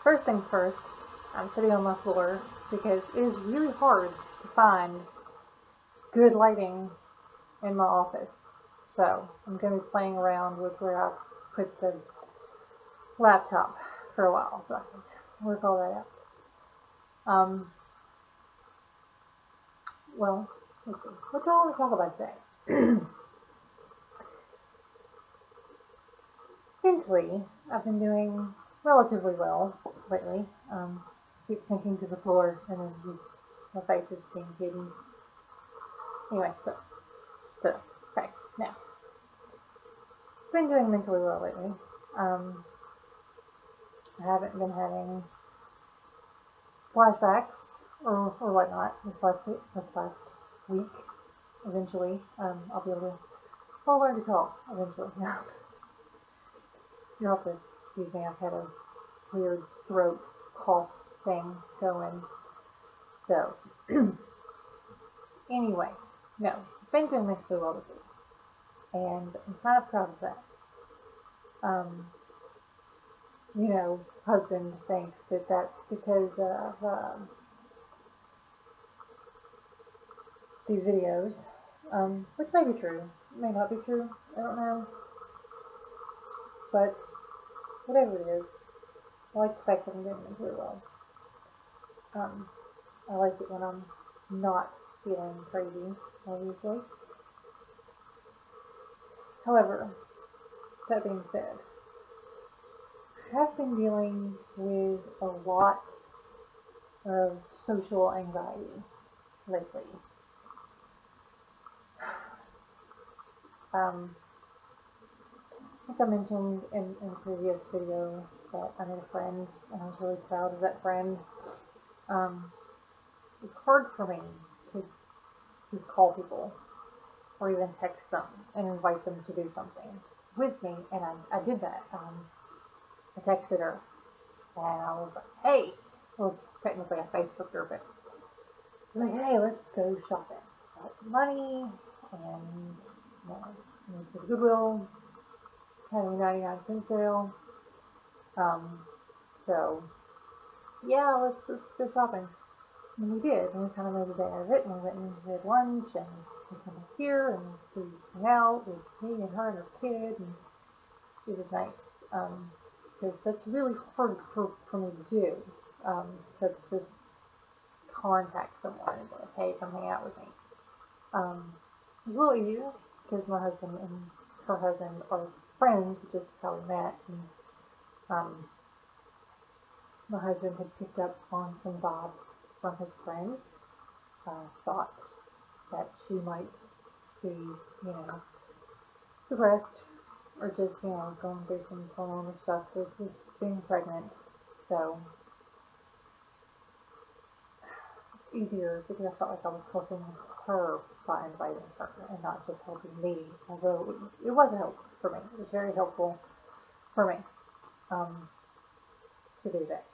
First things first, I'm sitting on my floor because it is really hard to find good lighting in my office. So I'm going to be playing around with where I put the laptop for a while so I can work all that out. Well, let's see. What do I want to talk about today? Mentally, I've been doing relatively well lately. Keep sinking to the floor and then my face is being hidden. Anyway, so, okay, now. Been doing mentally well lately. I haven't been having flashbacks or whatnot this last week. Eventually, I'll be able to. I'll learn to talk eventually. You'll have to excuse me. I've had a weird throat cough thing going. So, anyway, no, I've been doing mentally well lately, and I'm kind of proud of that. Um, husband thinks that that's because of these videos, which may be true, may not be true, I don't know, but whatever it is, I like the fact that I'm doing mentally well. I like it when I'm not feeling crazy, obviously. However, that being said, I have been dealing with a lot of social anxiety lately. I think I mentioned in a previous video that I made a friend, and I was really proud of that friend. It's hard for me to just call people or even text them and invite them to do something with me, and I did that. I texted her, and I was like, hey, well, technically I Facebooked her, but I was like, hey, let's go shopping. Got some money, and went to the Goodwill, having a 99-cent sale. So yeah, let's go shopping. And we did, and we kind of made a day out of it, and we went and had lunch, and we came back here, and we hung out with me and her and her kid, and it was nice. Because that's really hard for me to do, to contact someone and be like, hey, come hang out with me. It was a little easier, because my husband and her husband are friends, which is how we met, and um, my husband had picked up on some vibes from his friend, thought that she might be, depressed or just, going through some hormonal stuff with being pregnant. So it's easier because I felt like I was helping her by inviting her and not just helping me. Although it was a help for me. It was very helpful for me to do that.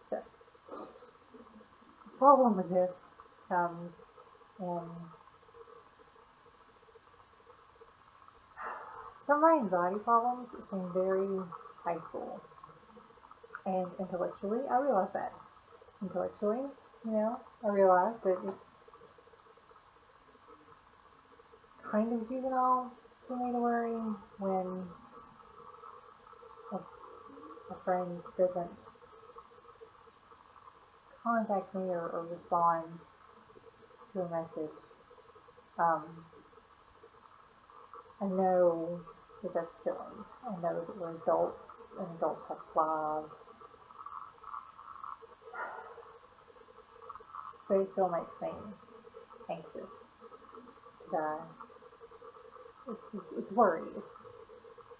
So the problem with this comes in some of my anxiety problems seem very high school. And intellectually, I realize that. Intellectually, I realize that it's kind of juvenile for me to worry when a friend doesn't contact me or respond to a message. I know that that's silly. I know that we're adults and adults have lives, but it still makes me anxious. That it's worry.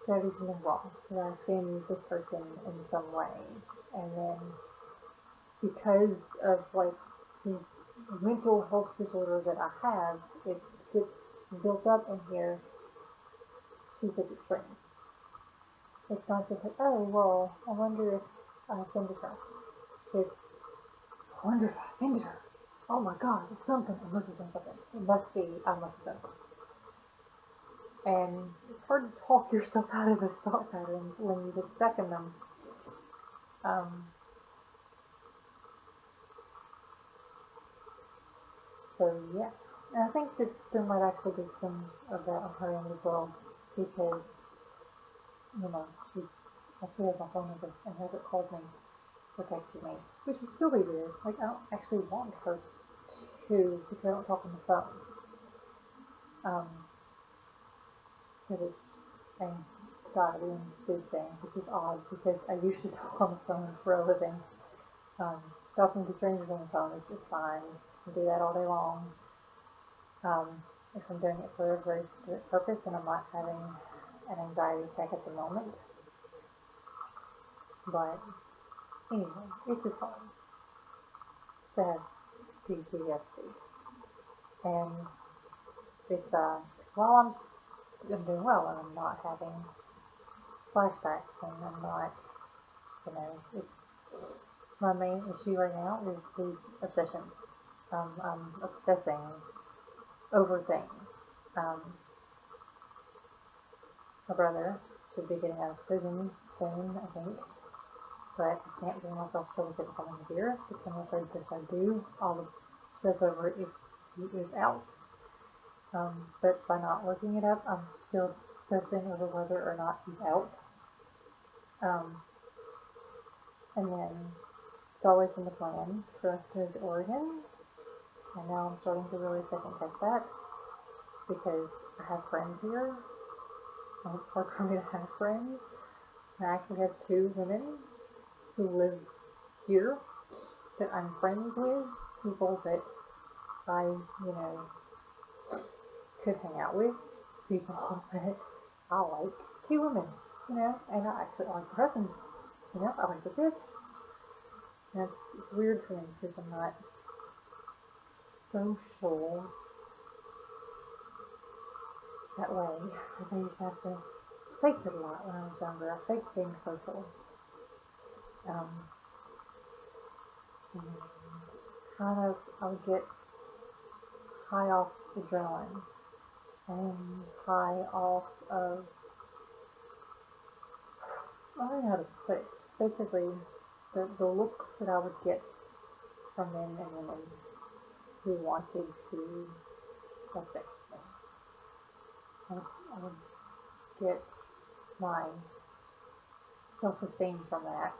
Did I do something wrong? Did I offend this person in some way? And then because of the mental health disorder that I have, it gets built up in here to such extremes. It's not just like, oh well, I wonder if I offended her. It's, I wonder if I offended her. Oh my god, it's something. I must have done something. It must be, I must have done something. And it's hard to talk yourself out of those thought patterns when you get stuck in them. Um, so yeah, and I think that there might actually be some of that on her end as well, because she actually has my phone number and hasn't called me or texted me, which would still be weird. Like, I don't actually want her to, because I don't talk on the phone. Because it's anxiety inducing, which is odd because I usually talk on the phone for a living. Talking to strangers on the phone is just fine. I do that all day long. If I'm doing it for a very specific purpose and I'm not having an anxiety attack at the moment. But anyway, it's just hard to have PTSD. And it's, while I'm doing well and I'm not having flashbacks and I'm not, it's, my main issue right now is the obsessions. I'm obsessing over things. My brother should be getting out of prison soon, I think, but I can't bring myself to look at the phone here because I'm afraid that if I do, I'll obsess over it if he is out. But by not looking it up, I'm still obsessing over whether or not he's out. And then it's always been the plan for us to move to Oregon, and now I'm starting to really second guess that because I have friends here, and it's hard for me to have friends. And I actually have 2 women who live here that I'm friends with, people that I, could hang out with, people that I like. 2 women, and I actually like their husbands, I like their kids. And it's weird for me because I'm not social that way. I used to have to fake it a lot when I was younger. I faked being social. And kind of, I would get high off adrenaline and high off of, I don't know how to put it. Basically, the looks that I would get from men and women who wanted to have sex with me. I would get my self-esteem from that,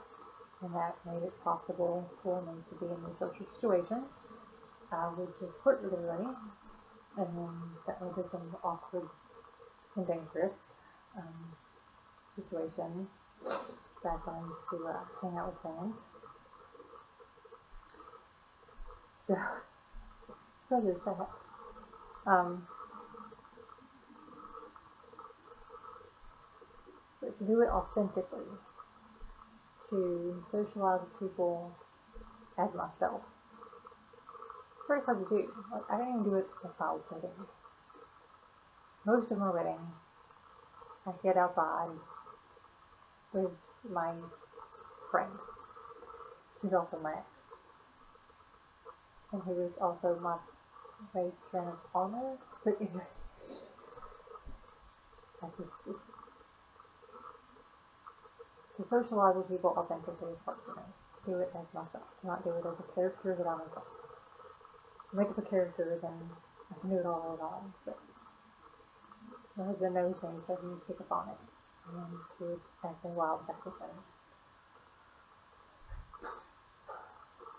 and that made it possible for me to be in these social situations. I would just flirt with everybody, and then that led to some awkward and dangerous situations back when I used to hang out with friends. So there's that. But to do it authentically, to socialize with people as myself, it's very hard to do. Like, I didn't even do it if I was wedding. Most of my wedding, I get outside with my friend, who's also my ex, and who is also my patron of honor. But anyway, to socialize with people authentically is hard for me. Do it as myself, not do it as a character that I'm in. Make up a character, then I can do it all along. But my husband knows me, so he would pick up on it. And then he would ask me why I was acting funny.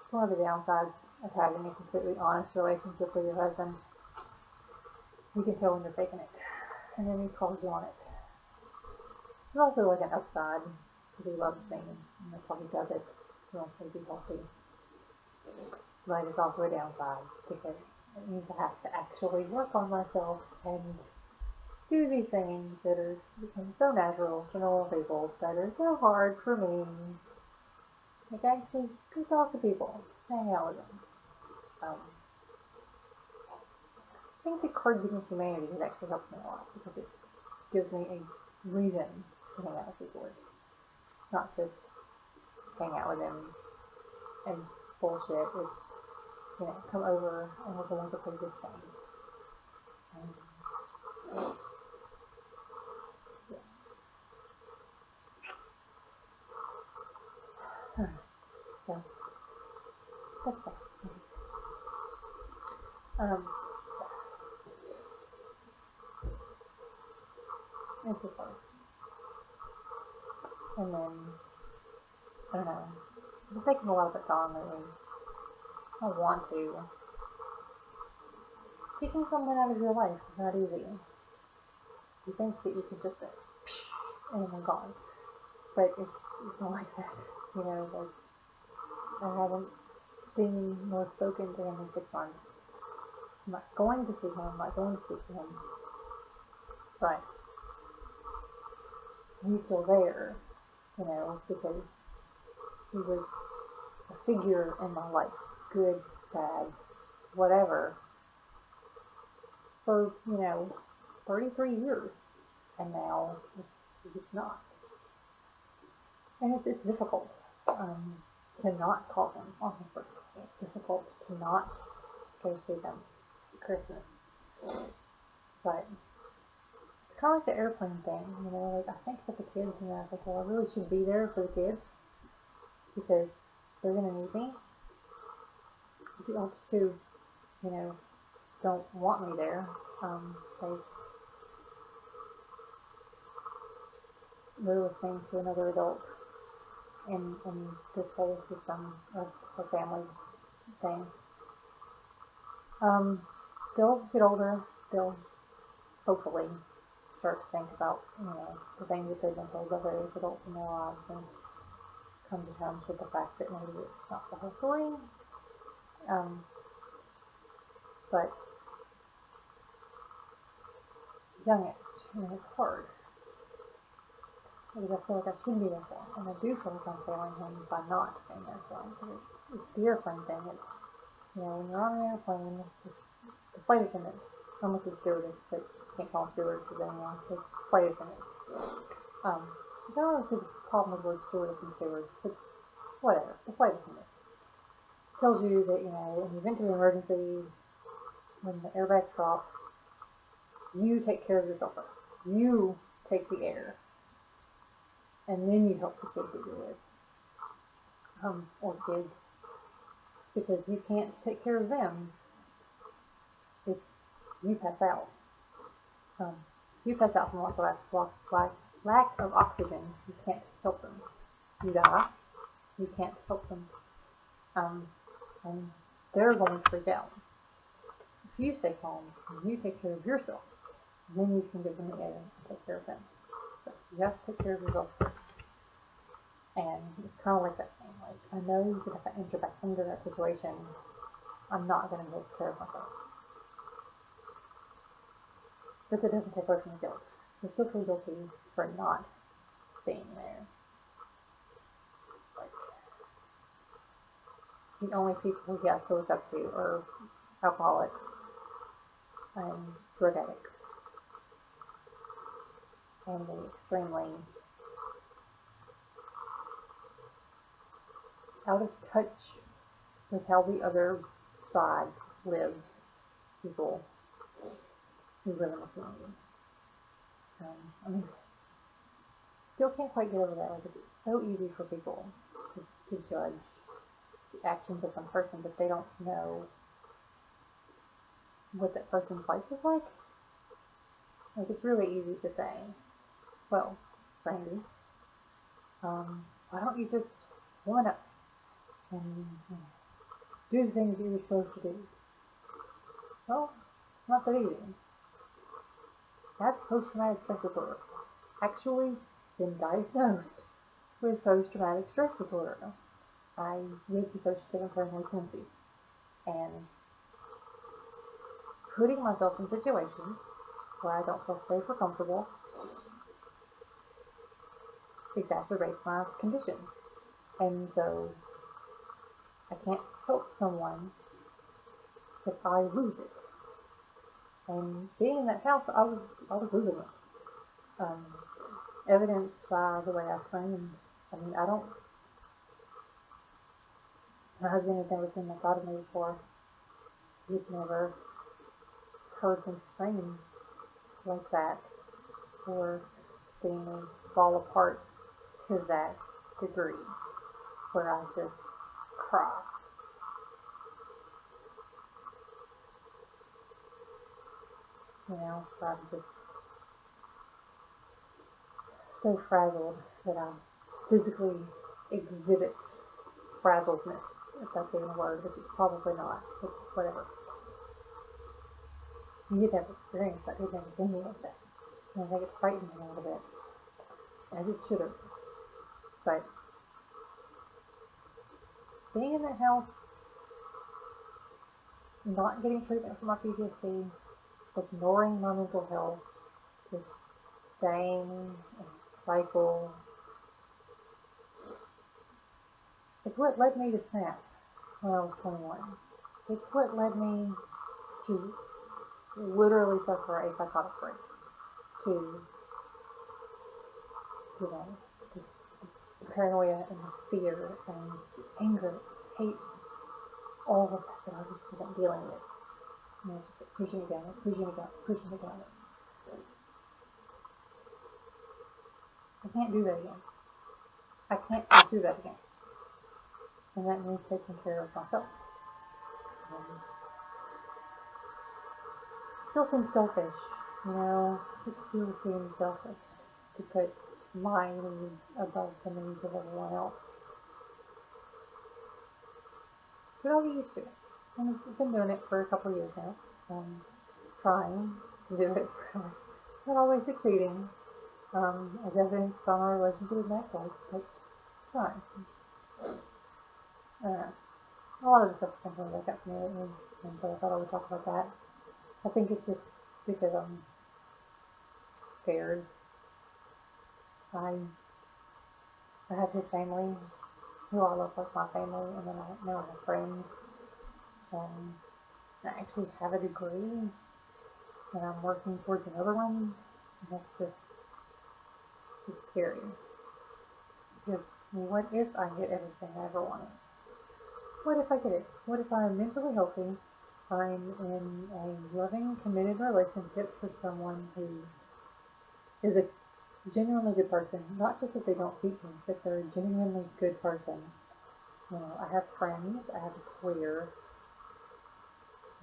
One of the downsides of having a completely honest relationship with your husband, you can tell when you're faking it, and then he calls you on it. It's also like an upside, because he loves me, and that's why he does it. He wants me to be healthy. But it's also a downside, because it means I have to actually work on myself and do these things that are become so natural to normal people that are so hard for me. Like, actually go talk to people, hang out with them. I think the Cards Against Humanity has actually helped me a lot because it gives me a reason to hang out with people, not just hang out with them and bullshit. It's, come over and we're going to play this game. So that's that. Um, it's just hard. And then, I don't know, I'm taking a lot of it on lately. I want to. Taking someone out of your life is not easy. You think that you can just say, and they're gone. But it's not like that. You know, like, I haven't seen nor spoken to him in 6 months. I'm not going to see him, I'm not going to speak to him. But he's still there, you know, because he was a figure in my life, good, bad, whatever, for, 33 years. And now it's not. And it's difficult to not call him on his birthday. It's difficult to not go see them at Christmas. But it's kind of like the airplane thing, you know, like I think about the kids and I think, well, I really should be there for the kids because they're going to need me. The adults too, don't want me there. They're listening to another adult in this whole system of the family thing. They'll get older, they'll hopefully start to think about, the things that they've been told by various adults in their lives and come to terms with the fact that maybe it's not the whole story. But youngest, it's hard. Because I feel like I should be there for him, and I do feel like I'm failing him by not being there for him. Because it's the airplane thing. It's, when you're on an airplane, the flight attendant, I almost said stewardess, but you can't call them stewardesses anymore. The flight attendant. I don't really see the problem with the word stewardess and stewards, but whatever. The flight attendant tells you that, in the event of an emergency, when the airbags drop, you take care of yourself first. You take the air. And then you help the kids that you're with. Or kids. Because you can't take care of them if you pass out. If you pass out from lack of oxygen, you can't help them. You die, you can't help them. And they're going to freak out. If you stay calm and you take care of yourself, then you can give them the air and take care of them. But you have to take care of yourself first. And it's kind of like that thing. Like, I know that if I enter back into that situation, I'm not going to take care of myself. But that doesn't take away from the guilt. I still feel guilty for not being there. Like, the only people he has to look up to are alcoholics and drug addicts. And the extremely out of touch with how the other side lives, people who live in the community. Still can't quite get over that. Like, it's so easy for people to judge the actions of one person, but they don't know what that person's life is like. Like, it's really easy to say, well, Brandy, why don't you just woman up and do the things that you're supposed to do? Well, it's not that easy. That's post-traumatic stress disorder. Actually been diagnosed with post-traumatic stress disorder. I live dissociative paranoid tendencies. And putting myself in situations where I don't feel safe or comfortable exacerbates my condition. And so I can't help someone if I lose it. And being in that house, I was losing it. Evidenced by the way I screamed. My husband had never seen that side of me before. He'd never heard me scream like that, or seen me fall apart to that degree, where I just cry. I'm just so frazzled that I physically exhibit frazzledness, if that's even a word, which it's probably not, but whatever. You get to have experience that we've never seen me like that. And I think it frightened me a little bit, as it should have. But being in that house, not getting treatment for my PTSD, ignoring my mental health, just staying in cycle, it's what led me to snap when I was 21. It's what led me to literally suffer a psychotic break, to, just the paranoia and the fear and the anger, hate, all of that I just wasn't dealing with. Just pushing it down, pushing it down, pushing it down. I can't do that again. I can't do that again. And that means taking care of myself. Still seems selfish, it still seems selfish to put my needs above the needs of everyone else. But I'll get used to it. And I've been doing it for a couple of years now. Trying to do it, not always succeeding, as evidenced by my relationship with Matt Blake, but trying. A lot of the stuff has been coming back up to me lately, and so I thought I would talk about that. I think it's just because I'm scared. I have his family, who I love like my family, and then now I have friends. I actually have a degree, and I'm working towards another one. And it's scary. Because what if I get everything I ever wanted? What if I get it? What if I'm mentally healthy? I'm in a loving, committed relationship with someone who is a genuinely good person. Not just that they don't cheat me, but they're a genuinely good person. I have friends, I have a career,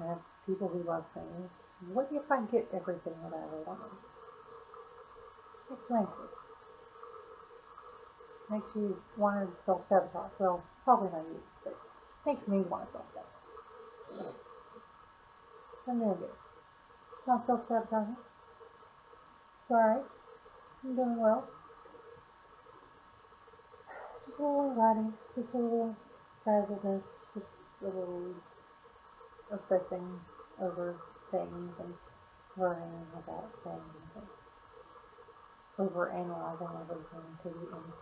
I have people who love me. What if I get everything that I ever wanted? Makes you anxious. Makes you want to self-sabotage. Well, probably not you, but makes me want to self-sabotage. I'm doing good. Not self-sabotaging. It's alright. I'm doing well. Just a little anxiety, just a little frazzledness, just a little obsessing over things and worrying about things and over analyzing everything to the nth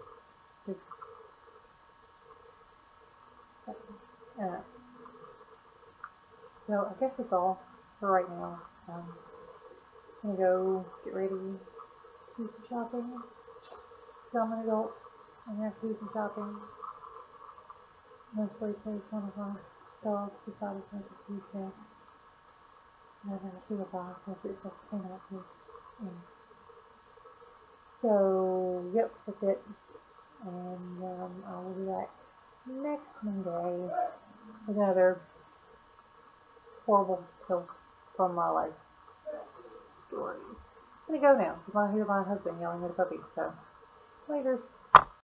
degree. So I guess that's all for right now. I'm gonna go get ready, do some shopping. So I'm an adult and have to do some shopping. Mostly because one of our dogs decided to make a huge mess. And I never feel bad because it's just clean up here. So, yep, that's it. And I will be back next Monday with another horrible tales from my life story. I'm gonna go now because I hear my husband yelling at a puppy. So, later.